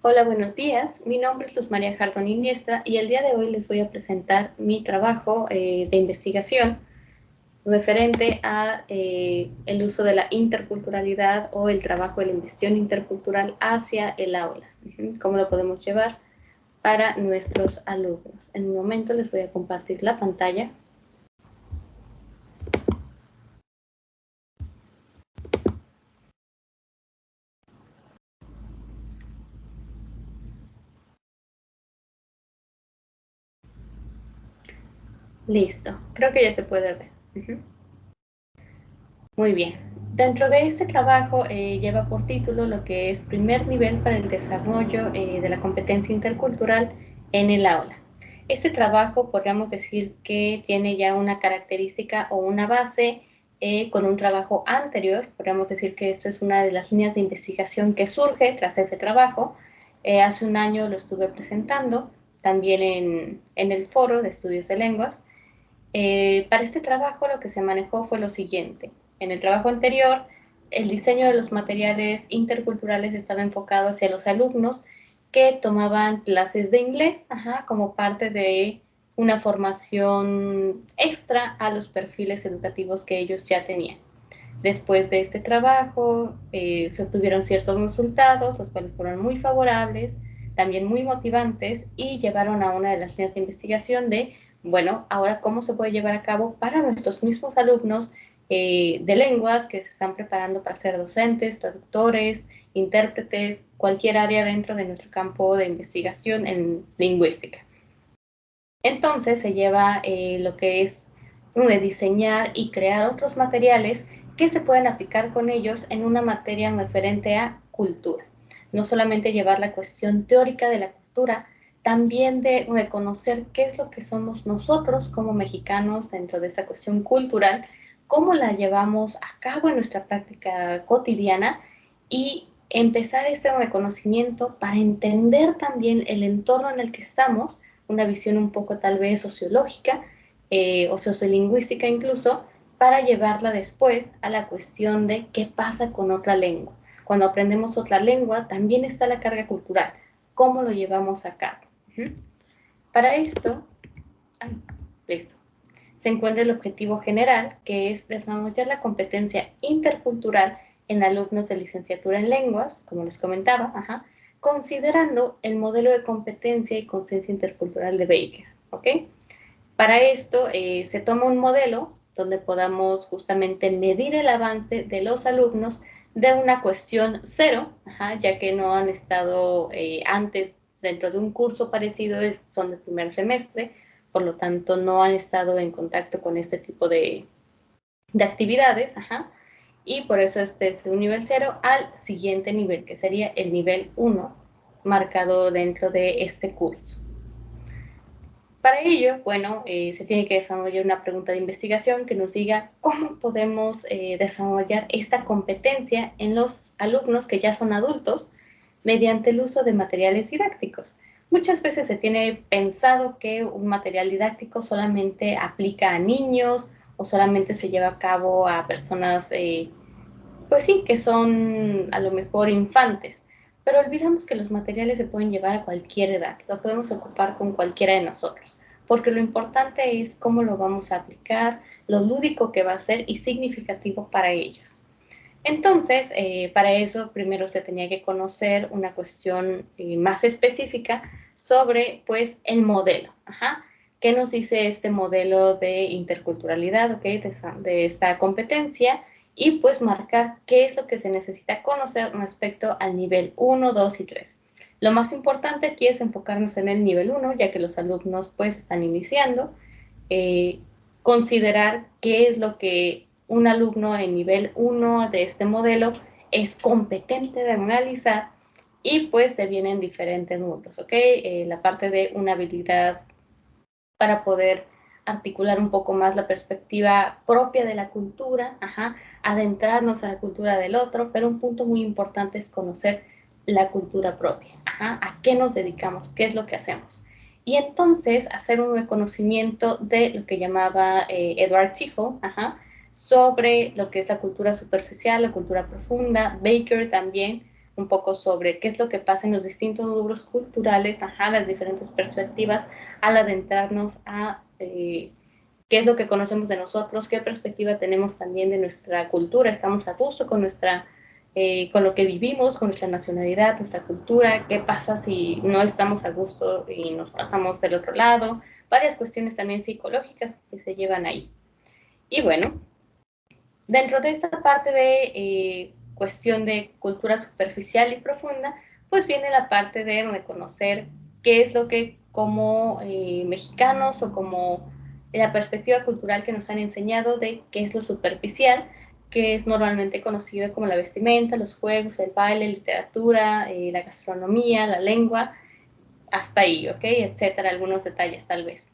Hola, buenos días. Mi nombre es Luz María Jardón Iniestra y el día de hoy les voy a presentar mi trabajo de investigación referente a el uso de la interculturalidad o el trabajo de la investigación intercultural hacia el aula. ¿Cómo lo podemos llevar para nuestros alumnos? En un momento les voy a compartir la pantalla. Listo, creo que ya se puede ver. Muy bien. Dentro de este trabajo lleva por título lo que es primer nivel para el desarrollo de la competencia intercultural en el aula. Este trabajo podríamos decir que tiene ya una característica o una base con un trabajo anterior. Podríamos decir que esto es una de las líneas de investigación que surge tras ese trabajo. Hace un año lo estuve presentando también en el foro de estudios de lenguas. Para este trabajo lo que se manejó fue lo siguiente. En el trabajo anterior, el diseño de los materiales interculturales estaba enfocado hacia los alumnos que tomaban clases de inglés como parte de una formación extra a los perfiles educativos que ellos ya tenían. Después de este trabajo se obtuvieron ciertos resultados, los cuales fueron muy favorables, también muy motivantes y llevaron a una de las líneas de investigación de, bueno, ahora cómo se puede llevar a cabo para nuestros mismos alumnos de lenguas que se están preparando para ser docentes, traductores, intérpretes, cualquier área dentro de nuestro campo de investigación en lingüística. Entonces se lleva lo que es de diseñar y crear otros materiales que se pueden aplicar con ellos en una materia referente a cultura. No solamente llevar la cuestión teórica de la cultura, también de reconocer qué es lo que somos nosotros como mexicanos dentro de esa cuestión cultural, cómo la llevamos a cabo en nuestra práctica cotidiana y empezar este reconocimiento para entender también el entorno en el que estamos, una visión un poco tal vez sociológica o sociolingüística incluso, para llevarla después a la cuestión de qué pasa con otra lengua. Cuando aprendemos otra lengua, también está la carga cultural. ¿Cómo lo llevamos a cabo? Para esto, listo, se encuentra el objetivo general, que es desarrollar la competencia intercultural en alumnos de licenciatura en lenguas, como les comentaba, considerando el modelo de competencia y conciencia intercultural de Baker, ¿ok? Para esto se toma un modelo donde podamos justamente medir el avance de los alumnos de una cuestión cero, ya que no han estado antes dentro de un curso parecido, son de primer semestre, por lo tanto no han estado en contacto con este tipo de actividades, y por eso es desde un nivel 0 al siguiente nivel, que sería el nivel 1, marcado dentro de este curso. Para ello, bueno, se tiene que desarrollar una pregunta de investigación que nos diga cómo podemos desarrollar esta competencia en los alumnos que ya son adultos mediante el uso de materiales didácticos. Muchas veces se tiene pensado que un material didáctico solamente aplica a niños o solamente se lleva a cabo a personas, pues sí, que son a lo mejor infantes, pero olvidamos que los materiales se pueden llevar a cualquier edad, lo podemos ocupar con cualquiera de nosotros, porque lo importante es cómo lo vamos a aplicar, lo lúdico que va a ser y significativo para ellos. Entonces, para eso primero se tenía que conocer una cuestión más específica sobre, pues, el modelo. ¿Qué nos dice este modelo de interculturalidad, okay, de esta competencia? Y pues marcar qué es lo que se necesita conocer respecto al nivel 1, 2 y 3. Lo más importante aquí es enfocarnos en el nivel 1, ya que los alumnos pues están iniciando, considerar qué es lo que un alumno en nivel 1 de este modelo es competente de realizar y pues se vienen diferentes módulos, ¿ok? La parte de una habilidad para poder articular un poco más la perspectiva propia de la cultura, adentrarnos a la cultura del otro, pero un punto muy importante es conocer la cultura propia, a qué nos dedicamos, qué es lo que hacemos. Y entonces hacer un reconocimiento de lo que llamaba Edward Siegel, sobre lo que es la cultura superficial, la cultura profunda, Baker también, un poco sobre qué es lo que pasa en los distintos rubros culturales, las diferentes perspectivas, al adentrarnos a qué es lo que conocemos de nosotros, qué perspectiva tenemos también de nuestra cultura, estamos a gusto con con lo que vivimos, con nuestra nacionalidad, nuestra cultura, qué pasa si no estamos a gusto y nos pasamos del otro lado, varias cuestiones también psicológicas que se llevan ahí. Y bueno, dentro de esta parte de cuestión de cultura superficial y profunda, pues viene la parte de reconocer qué es lo que como mexicanos o como la perspectiva cultural que nos han enseñado de qué es lo superficial, que es normalmente conocido como la vestimenta, los juegos, el baile, literatura, la gastronomía, la lengua, hasta ahí, ¿ok? Etcétera, algunos detalles tal vez.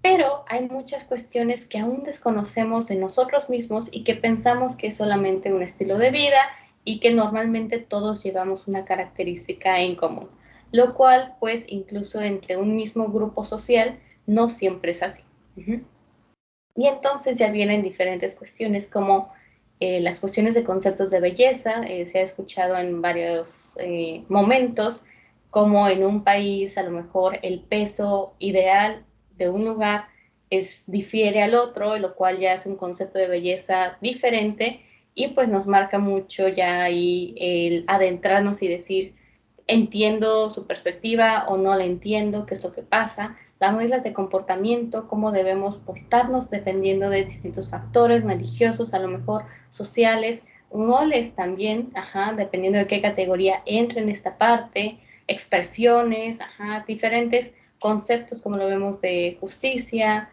Pero hay muchas cuestiones que aún desconocemos de nosotros mismos y que pensamos que es solamente un estilo de vida y que normalmente todos llevamos una característica en común, lo cual pues incluso entre un mismo grupo social no siempre es así. Y entonces ya vienen diferentes cuestiones como las cuestiones de conceptos de belleza, se ha escuchado en varios momentos, como en un país a lo mejor el peso ideal de un lugar difiere al otro, lo cual ya es un concepto de belleza diferente y pues nos marca mucho ya ahí el adentrarnos y decir, entiendo su perspectiva o no la entiendo, qué es lo que pasa, las reglas de comportamiento, cómo debemos portarnos dependiendo de distintos factores religiosos, a lo mejor sociales, roles también, dependiendo de qué categoría entre en esta parte, expresiones, diferentes conceptos como lo vemos de justicia,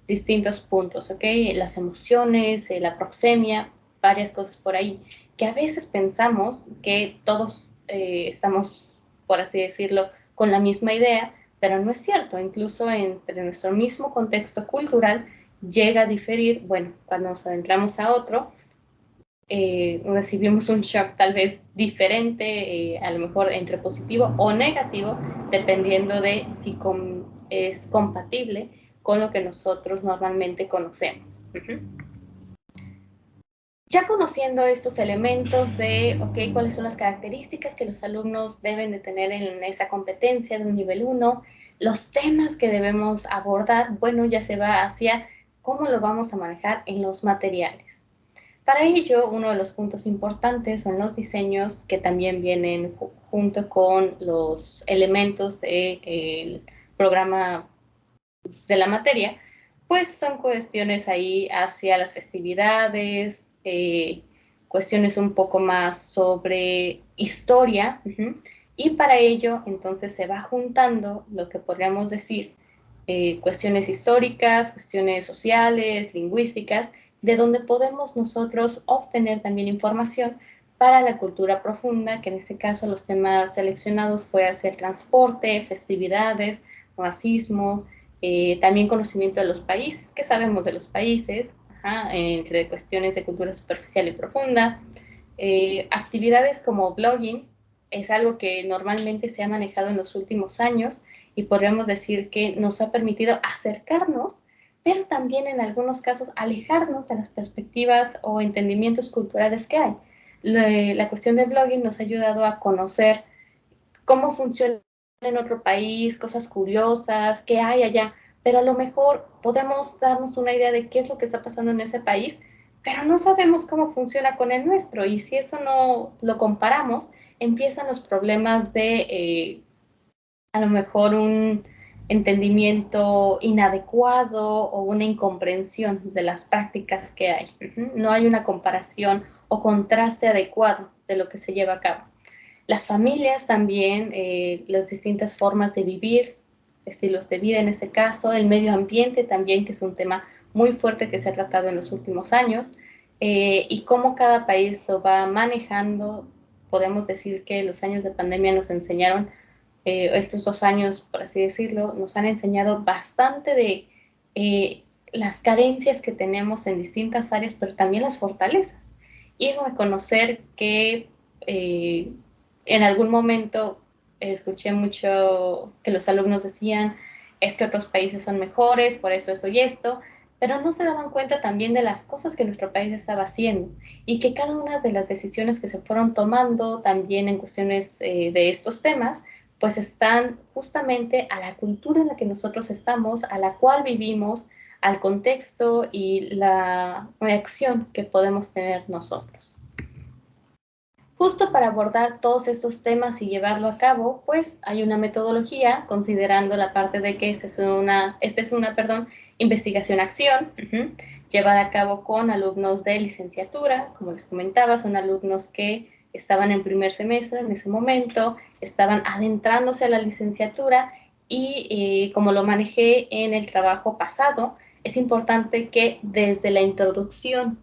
distintos puntos, ¿ok? Las emociones, la proxemia, varias cosas por ahí, que a veces pensamos que todos estamos, por así decirlo, con la misma idea, pero no es cierto, incluso entre nuestro mismo contexto cultural llega a diferir, bueno, cuando nos adentramos a otro, recibimos un shock tal vez diferente, a lo mejor entre positivo o negativo, dependiendo de si es compatible con lo que nosotros normalmente conocemos. Ya conociendo estos elementos de, ok, cuáles son las características que los alumnos deben de tener en esa competencia de un nivel 1, los temas que debemos abordar, bueno, ya se va hacia cómo lo vamos a manejar en los materiales. Para ello, uno de los puntos importantes son los diseños que también vienen junto con los elementos del programa de la materia, pues son cuestiones ahí hacia las festividades, cuestiones un poco más sobre historia, y para ello entonces se va juntando lo que podríamos decir cuestiones históricas, cuestiones sociales, lingüísticas, de donde podemos nosotros obtener también información para la cultura profunda, que en este caso los temas seleccionados fue hacia el transporte, festividades, racismo, también conocimiento de los países, qué sabemos de los países, entre cuestiones de cultura superficial y profunda. Actividades como blogging es algo que normalmente se ha manejado en los últimos años y podríamos decir que nos ha permitido acercarnos, pero también en algunos casos alejarnos de las perspectivas o entendimientos culturales que hay. La cuestión del blogging nos ha ayudado a conocer cómo funciona en otro país, cosas curiosas, qué hay allá, pero a lo mejor podemos darnos una idea de qué es lo que está pasando en ese país, pero no sabemos cómo funciona con el nuestro, y si eso no lo comparamos, empiezan los problemas de a lo mejor un entendimiento inadecuado o una incomprensión de las prácticas que hay. No hay una comparación o contraste adecuado de lo que se lleva a cabo. Las familias también, las distintas formas de vivir, estilos de vida en este caso, el medio ambiente también, que es un tema muy fuerte que se ha tratado en los últimos años, y cómo cada país lo va manejando. Podemos decir que los años de pandemia nos enseñaron, estos 2 años, por así decirlo, nos han enseñado bastante de las carencias que tenemos en distintas áreas, pero también las fortalezas. Y reconocer que en algún momento escuché mucho que los alumnos decían, es que otros países son mejores, por esto y esto, pero no se daban cuenta también de las cosas que nuestro país estaba haciendo y que cada una de las decisiones que se fueron tomando también en cuestiones de estos temas, pues están justamente a la cultura en la que nosotros estamos, a la cual vivimos, al contexto y la reacción que podemos tener nosotros. Justo para abordar todos estos temas y llevarlo a cabo, pues hay una metodología, considerando la parte de que esta es una investigación-acción, llevada a cabo con alumnos de licenciatura, como les comentaba, son alumnos que estaban en primer semestre en ese momento, estaban adentrándose a la licenciatura y como lo manejé en el trabajo pasado, es importante que desde la introducción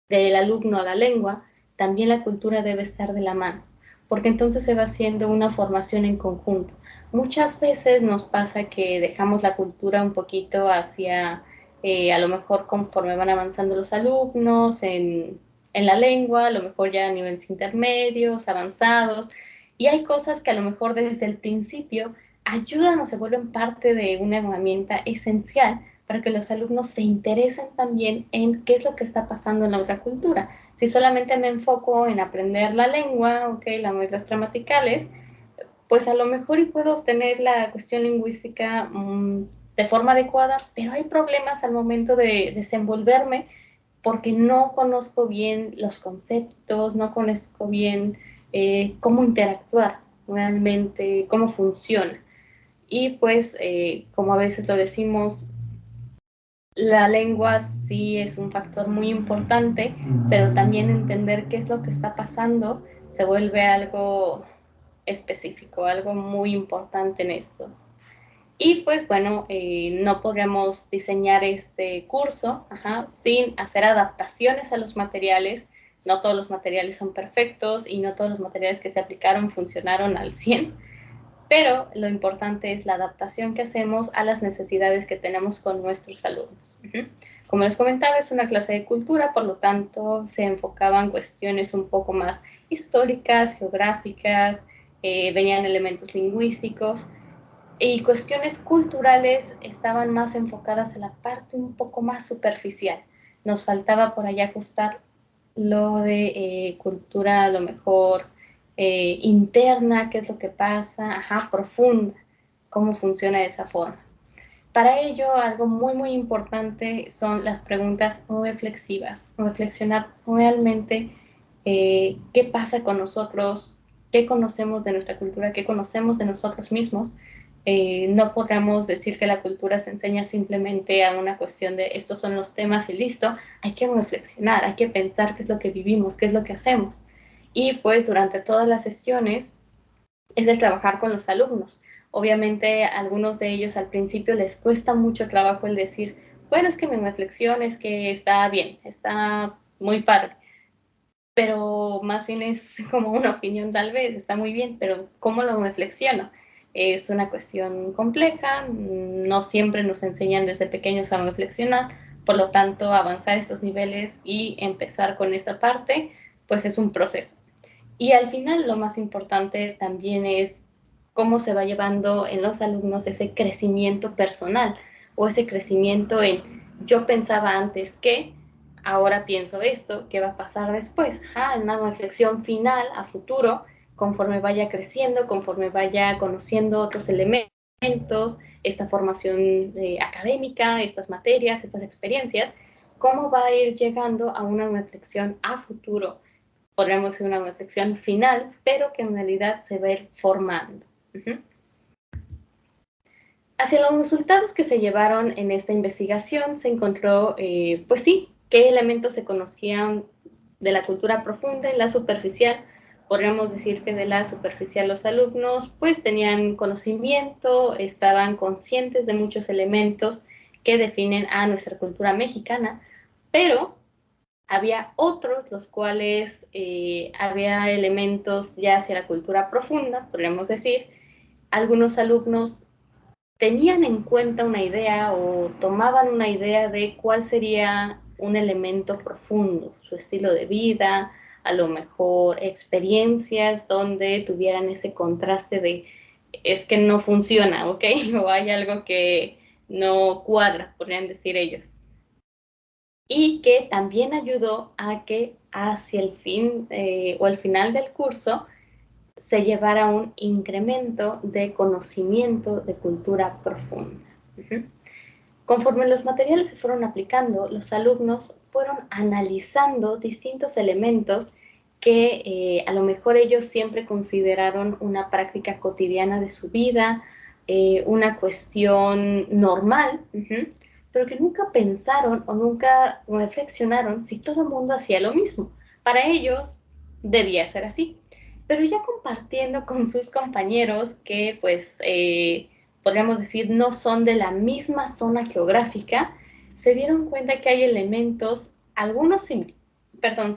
del alumno a la lengua, también la cultura debe estar de la mano, porque entonces se va haciendo una formación en conjunto. Muchas veces nos pasa que dejamos la cultura un poquito hacia, a lo mejor conforme van avanzando los alumnos en la lengua, a lo mejor ya a niveles intermedios, avanzados, y hay cosas que a lo mejor desde el principio ayudan o se vuelven parte de una herramienta esencial para que los alumnos se interesen también en qué es lo que está pasando en la otra cultura. Si solamente me enfoco en aprender la lengua, okay, las reglas gramaticales, pues a lo mejor y puedo obtener la cuestión lingüística de forma adecuada, pero hay problemas al momento de desenvolverme porque no conozco bien los conceptos, no conozco bien cómo interactuar realmente, cómo funciona. Y pues, como a veces lo decimos, la lengua sí es un factor muy importante, pero también entender qué es lo que está pasando se vuelve algo específico, algo muy importante en esto. Y pues bueno, no podríamos diseñar este curso sin hacer adaptaciones a los materiales. No todos los materiales son perfectos y no todos los materiales que se aplicaron funcionaron al 100, pero lo importante es la adaptación que hacemos a las necesidades que tenemos con nuestros alumnos. Como les comentaba, es una clase de cultura, por lo tanto se enfocaban cuestiones un poco más históricas, geográficas, venían elementos lingüísticos, y cuestiones culturales estaban más enfocadas a la parte un poco más superficial. Nos faltaba por allá ajustar lo de cultura a lo mejor interna, qué es lo que pasa, profunda, cómo funciona de esa forma. Para ello, algo muy, muy importante son las preguntas reflexivas, reflexionar realmente qué pasa con nosotros, qué conocemos de nuestra cultura, qué conocemos de nosotros mismos. No podamos decir que la cultura se enseña simplemente a una cuestión de estos son los temas y listo. Hay que reflexionar, hay que pensar qué es lo que vivimos, qué es lo que hacemos. Y pues durante todas las sesiones es el trabajar con los alumnos. Obviamente a algunos de ellos al principio les cuesta mucho trabajo el decir, bueno, es que mi reflexión es que está bien, está muy padre, pero más bien es como una opinión tal vez, está muy bien, pero ¿cómo lo reflexiono? Es una cuestión compleja, no siempre nos enseñan desde pequeños a reflexionar, por lo tanto avanzar estos niveles y empezar con esta parte, pues es un proceso. Y al final lo más importante también es cómo se va llevando en los alumnos ese crecimiento personal o ese crecimiento en yo pensaba antes que, ahora pienso esto, ¿qué va a pasar después? Una reflexión final a futuro, conforme vaya creciendo, conforme vaya conociendo otros elementos, esta formación académica, estas materias, estas experiencias, cómo va a ir llegando a una reflexión a futuro, podríamos hacer una reflexión final, pero que en realidad se va a ir formando. Hacia los resultados que se llevaron en esta investigación se encontró, pues sí, qué elementos se conocían de la cultura profunda y la superficial. Podríamos decir que de la superficial los alumnos pues tenían conocimiento, estaban conscientes de muchos elementos que definen a nuestra cultura mexicana, pero había otros, los cuales había elementos ya hacia la cultura profunda, podríamos decir. Algunos alumnos tenían en cuenta una idea o tomaban una idea de cuál sería un elemento profundo, su estilo de vida, a lo mejor experiencias donde tuvieran ese contraste de es que no funciona, ¿ok? O hay algo que no cuadra, podrían decir ellos. y que también ayudó a que hacia el fin o el final del curso se llevara un incremento de conocimiento de cultura profunda. Conforme los materiales se fueron aplicando, los alumnos fueron analizando distintos elementos que a lo mejor ellos siempre consideraron una práctica cotidiana de su vida, una cuestión normal, pero que nunca pensaron o nunca reflexionaron si todo el mundo hacía lo mismo. Para ellos debía ser así. Pero ya compartiendo con sus compañeros que pues podríamos decir no son de la misma zona geográfica, se dieron cuenta que hay elementos, algunos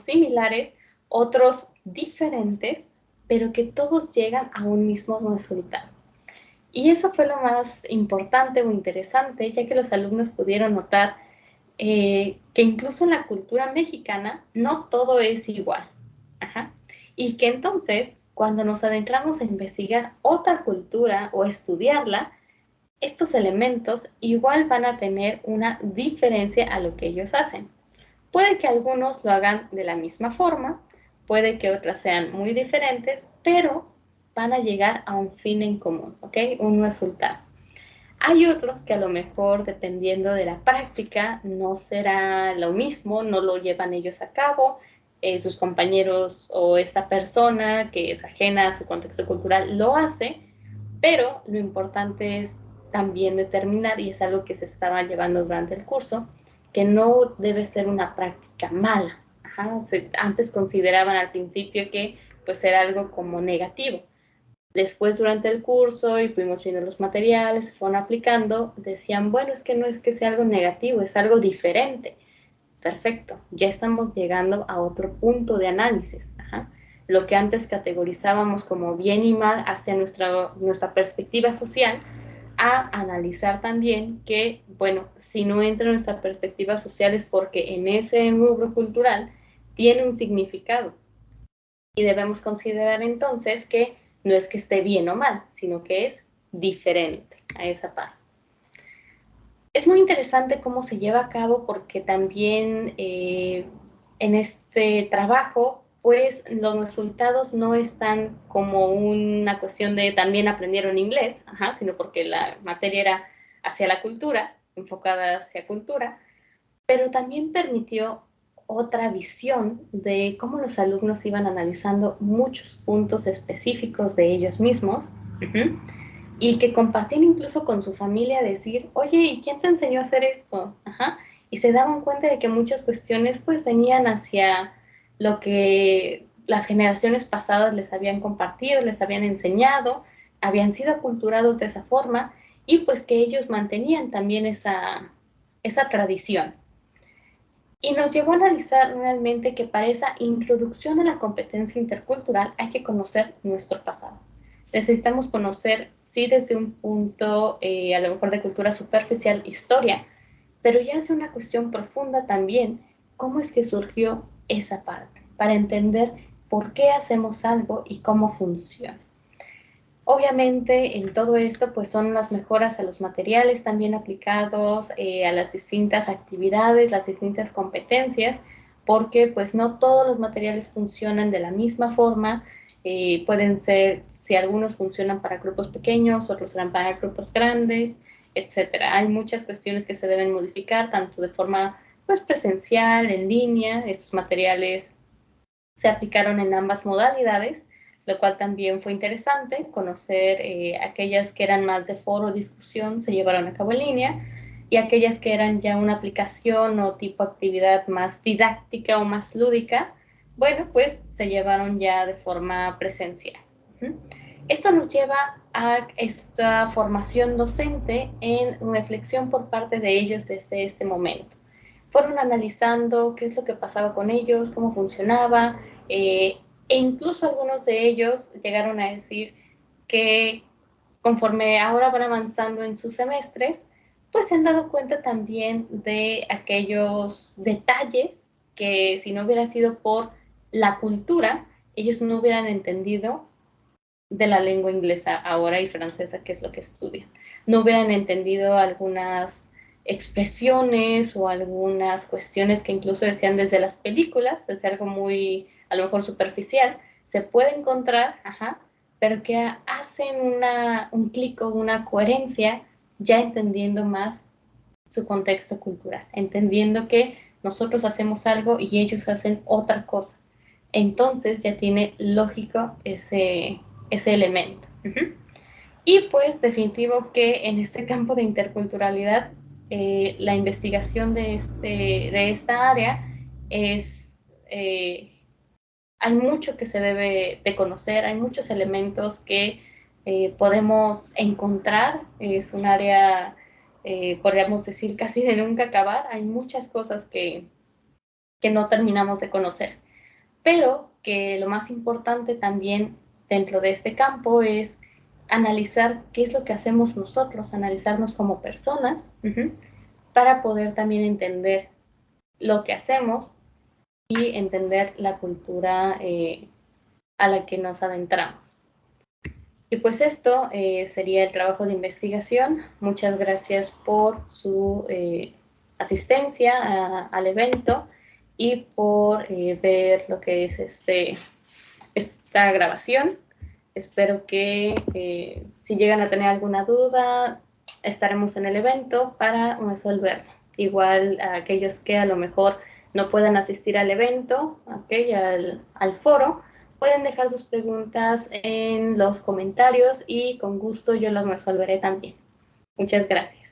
similares, otros diferentes, pero que todos llegan a un mismo resultado. Y eso fue lo más importante o interesante, ya que los alumnos pudieron notar que incluso en la cultura mexicana no todo es igual. Ajá. Y que entonces, cuando nos adentramos a investigar otra cultura o estudiarla, estos elementos igual van a tener una diferencia a lo que ellos hacen. Puede que algunos lo hagan de la misma forma, puede que otras sean muy diferentes, pero van a llegar a un fin en común, ¿ok? Un resultado. Hay otros que a lo mejor, dependiendo de la práctica, no será lo mismo, no lo llevan ellos a cabo, sus compañeros o esta persona que es ajena a su contexto cultural lo hace, pero lo importante es también determinar, y es algo que se estaba llevando durante el curso, que no debe ser una práctica mala. Ajá, antes consideraban al principio que pues era algo como negativo. Después, durante el curso, y fuimos viendo los materiales, se fueron aplicando, decían, bueno, es que no es que sea algo negativo, es algo diferente. Perfecto, ya estamos llegando a otro punto de análisis. Ajá. Lo que antes categorizábamos como bien y mal hacia nuestra perspectiva social, a analizar también que, bueno, si no entra en nuestra perspectiva social es porque en ese rubro cultural tiene un significado. Y debemos considerar entonces que no es que esté bien o mal, sino que es diferente a esa parte. Es muy interesante cómo se lleva a cabo porque también en este trabajo, pues los resultados no están como una cuestión de también aprendieron inglés, ajá, sino porque la materia era hacia la cultura, enfocada hacia cultura, pero también permitió otra visión de cómo los alumnos iban analizando muchos puntos específicos de ellos mismos, y que compartían incluso con su familia, decir, oye, ¿y quién te enseñó a hacer esto? Ajá. Y se daban cuenta de que muchas cuestiones pues venían hacia lo que las generaciones pasadas les habían compartido, les habían enseñado, habían sido aculturados de esa forma, y pues que ellos mantenían también esa tradición. Y nos llevó a analizar realmente que para esa introducción a la competencia intercultural hay que conocer nuestro pasado. Necesitamos conocer, sí, desde un punto a lo mejor de cultura superficial, historia, pero ya es una cuestión profunda también, cómo es que surgió esa parte, para entender por qué hacemos algo y cómo funciona. Obviamente, en todo esto, pues son las mejoras a los materiales también aplicados, a las distintas actividades, las distintas competencias, porque pues no todos los materiales funcionan de la misma forma. Pueden ser, si algunos funcionan para grupos pequeños, otros serán para grupos grandes, etcétera. Hay muchas cuestiones que se deben modificar, tanto de forma pues presencial, en línea. Estos materiales se aplicaron en ambas modalidades, lo cual también fue interesante. Conocer aquellas que eran más de foro, discusión, se llevaron a cabo en línea, y aquellas que eran ya una aplicación o tipo actividad más didáctica o más lúdica, bueno, pues se llevaron ya de forma presencial. Esto nos lleva a esta formación docente en reflexión por parte de ellos desde este momento. Fueron analizando qué es lo que pasaba con ellos, cómo funcionaba, e incluso algunos de ellos llegaron a decir que conforme ahora van avanzando en sus semestres, pues se han dado cuenta también de aquellos detalles que si no hubiera sido por la cultura, ellos no hubieran entendido de la lengua inglesa ahora y francesa, que es lo que estudian. No hubieran entendido algunas expresiones o algunas cuestiones que incluso decían desde las películas, es algo muy, a lo mejor superficial, se puede encontrar, pero que hacen un clic o una coherencia ya entendiendo más su contexto cultural, entendiendo que nosotros hacemos algo y ellos hacen otra cosa. Entonces ya tiene lógico ese elemento. Y pues definitivo que en este campo de interculturalidad, la investigación de esta área es, hay mucho que se debe de conocer, hay muchos elementos que podemos encontrar, es un área, podríamos decir, casi de nunca acabar, hay muchas cosas que no terminamos de conocer, pero que lo más importante también dentro de este campo es analizar qué es lo que hacemos nosotros, analizarnos como personas, para poder también entender lo que hacemos y entender la cultura a la que nos adentramos. Y pues esto sería el trabajo de investigación. Muchas gracias por su asistencia al evento y por ver lo que es esta grabación. Espero que si llegan a tener alguna duda, estaremos en el evento para resolverlo. Igual a aquellos que a lo mejor no puedan asistir al evento, ¿okay? al foro, pueden dejar sus preguntas en los comentarios y con gusto yo las resolveré también. Muchas gracias.